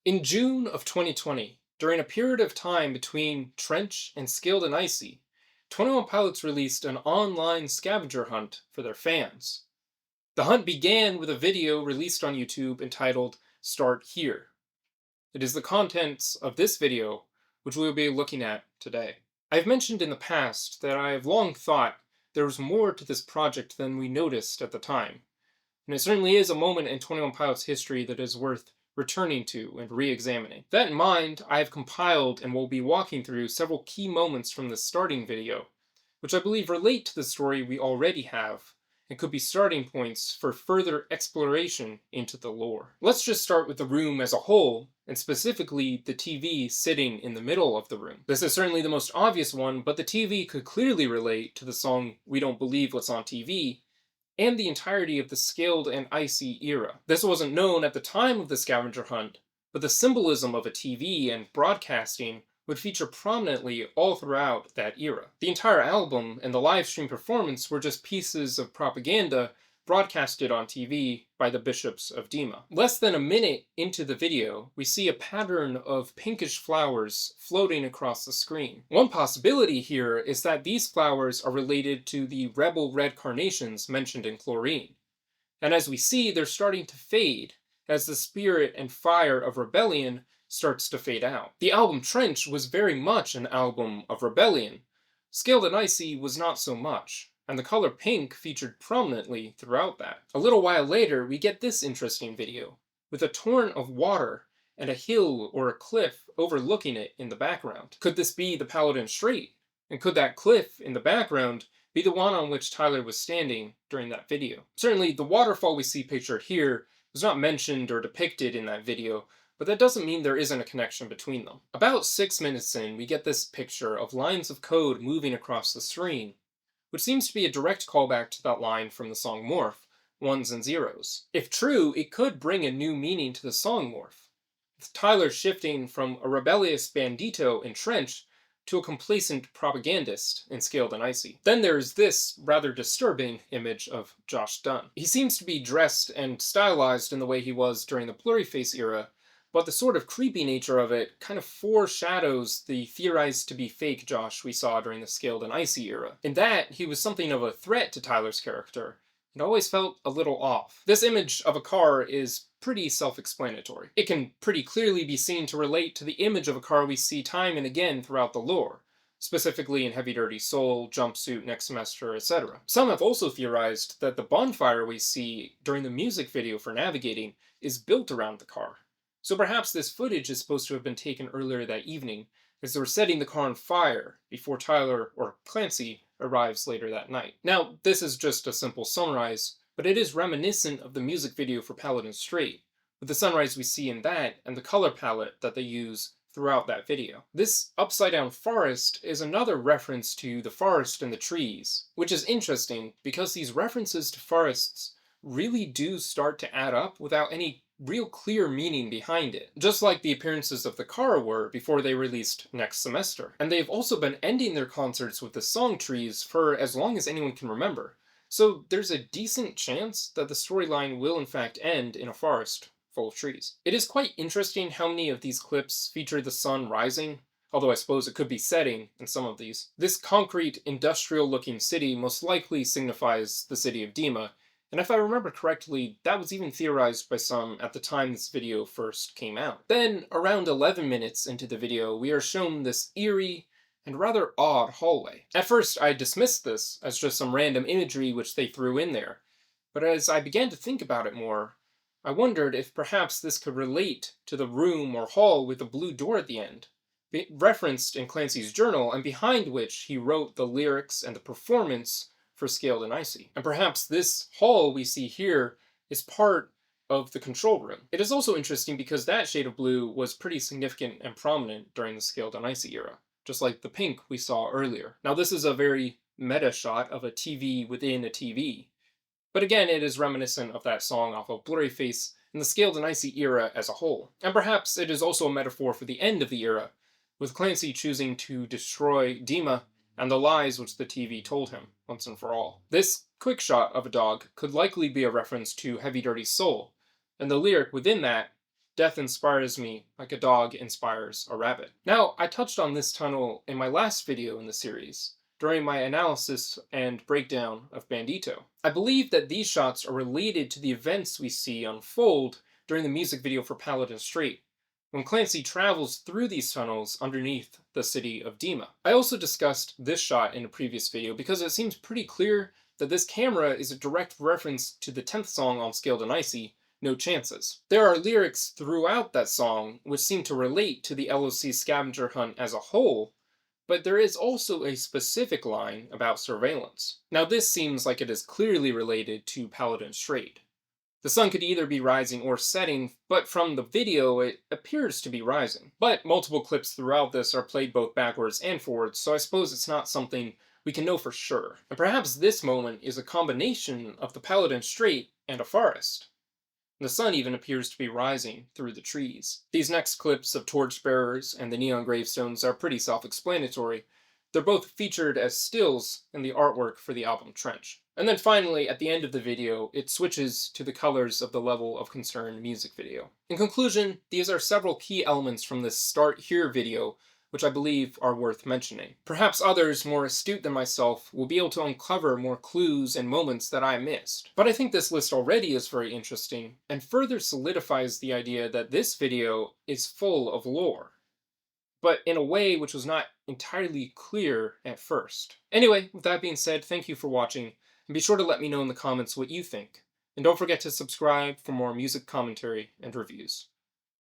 In June of 2020, during a period of time between Trench and Scaled and Icy, 21 Pilots released an online scavenger hunt for their fans. The hunt began with a video released on YouTube entitled Start Here. It is the contents of this video which we will be looking at today. I've mentioned in the past that I have long thought there was more to this project than we noticed at the time, and it certainly is a moment in 21 Pilots history that is worth returning to and re-examining. That in mind, I have compiled and will be walking through several key moments from the starting video, which I believe relate to the story we already have, and could be starting points for further exploration into the lore. Let's just start with the room as a whole, and specifically the TV sitting in the middle of the room. This is certainly the most obvious one, but the TV could clearly relate to the song We Don't Believe What's on TV, and the entirety of the Scaled and Icy era. This wasn't known at the time of the scavenger hunt, but the symbolism of a TV and broadcasting would feature prominently all throughout that era. The entire album and the live stream performance were just pieces of propaganda broadcasted on TV by the bishops of Dema. Less than a minute into the video, we see a pattern of pinkish flowers floating across the screen. One possibility here is that these flowers are related to the rebel red carnations mentioned in Chlorine. And as we see, they're starting to fade as the spirit and fire of rebellion starts to fade out. The album Trench was very much an album of rebellion. Scaled and Icy was not so much, and the color pink featured prominently throughout that. A little while later, we get this interesting video, with a torrent of water and a hill or a cliff overlooking it in the background. Could this be the Paladin Strait? And could that cliff in the background be the one on which Tyler was standing during that video? Certainly, the waterfall we see pictured here was not mentioned or depicted in that video, but that doesn't mean there isn't a connection between them. About 6 minutes in, we get this picture of lines of code moving across the screen, which seems to be a direct callback to that line from the song Morph, ones and zeros. If true, it could bring a new meaning to the song Morph, with Tyler shifting from a rebellious bandito in Trench to a complacent propagandist in Scaled and Icy. Then there's this rather disturbing image of Josh Dunn. He seems to be dressed and stylized in the way he was during the Blurryface era, but the sort of creepy nature of it kind of foreshadows the theorized to be fake Josh we saw during the Scaled and Icy era. In that, he was something of a threat to Tyler's character. It always felt a little off. This image of a car is pretty self-explanatory. It can pretty clearly be seen to relate to the image of a car we see time and again throughout the lore, specifically in Heavy Dirty Soul, Jumpsuit, Next Semester, etc. Some have also theorized that the bonfire we see during the music video for Navigating is built around the car. So perhaps this footage is supposed to have been taken earlier that evening, as they were setting the car on fire before Tyler, or Clancy, arrives later that night. Now, this is just a simple sunrise, but it is reminiscent of the music video for Paladin Strait, with the sunrise we see in that and the color palette that they use throughout that video. This upside-down forest is another reference to the forest and the trees, which is interesting because these references to forests really do start to add up without any real clear meaning behind it, just like the appearances of the car were before they released Next Semester. And they've also been ending their concerts with the song trees for as long as anyone can remember, so there's a decent chance that the storyline will in fact end in a forest full of trees. It is quite interesting how many of these clips feature the sun rising, although I suppose it could be setting in some of these. This concrete, industrial-looking city most likely signifies the city of Dema, and if I remember correctly, that was even theorized by some at the time this video first came out. Then, around 11 minutes into the video, we are shown this eerie and rather odd hallway. At first, I dismissed this as just some random imagery which they threw in there, but as I began to think about it more, I wondered if perhaps this could relate to the room or hall with the blue door at the end, referenced in Clancy's journal, and behind which he wrote the lyrics and the performance for Scaled and Icy. And perhaps this hall we see here is part of the control room. It is also interesting because that shade of blue was pretty significant and prominent during the Scaled and Icy era, just like the pink we saw earlier. Now this is a very meta shot of a TV within a TV, but again it is reminiscent of that song off of Blurryface and the Scaled and Icy era as a whole. And perhaps it is also a metaphor for the end of the era, with Clancy choosing to destroy Dema and the lies which the TV told him, once and for all. This quick shot of a dog could likely be a reference to Heavy Dirty Soul, and the lyric within that Death inspires me like a dog inspires a rabbit. Now, I touched on this tunnel in my last video in the series, during my analysis and breakdown of Bandito. I believe that these shots are related to the events we see unfold during the music video for Paladin Strait, when Clancy travels through these tunnels underneath the city of Dema. I also discussed this shot in a previous video because it seems pretty clear that this camera is a direct reference to the 10th song on Scaled and Icy, No Chances. There are lyrics throughout that song which seem to relate to the LOC scavenger hunt as a whole, but there is also a specific line about surveillance. Now this seems like it is clearly related to Paladin Strait. The sun could either be rising or setting, but from the video it appears to be rising. But multiple clips throughout this are played both backwards and forwards, so I suppose it's not something we can know for sure. And perhaps this moment is a combination of the Paladin Strait and a forest. The sun even appears to be rising through the trees. These next clips of Torchbearers and the neon gravestones are pretty self-explanatory. They're both featured as stills in the artwork for the album Trench. And then finally, at the end of the video, it switches to the colors of the Level of Concern music video. In conclusion, these are several key elements from this Start Here video, which I believe are worth mentioning. Perhaps others, more astute than myself, will be able to uncover more clues and moments that I missed. But I think this list already is very interesting, and further solidifies the idea that this video is full of lore, but in a way which was not entirely clear at first. Anyway, with that being said, thank you for watching, and be sure to let me know in the comments what you think. And don't forget to subscribe for more music commentary and reviews.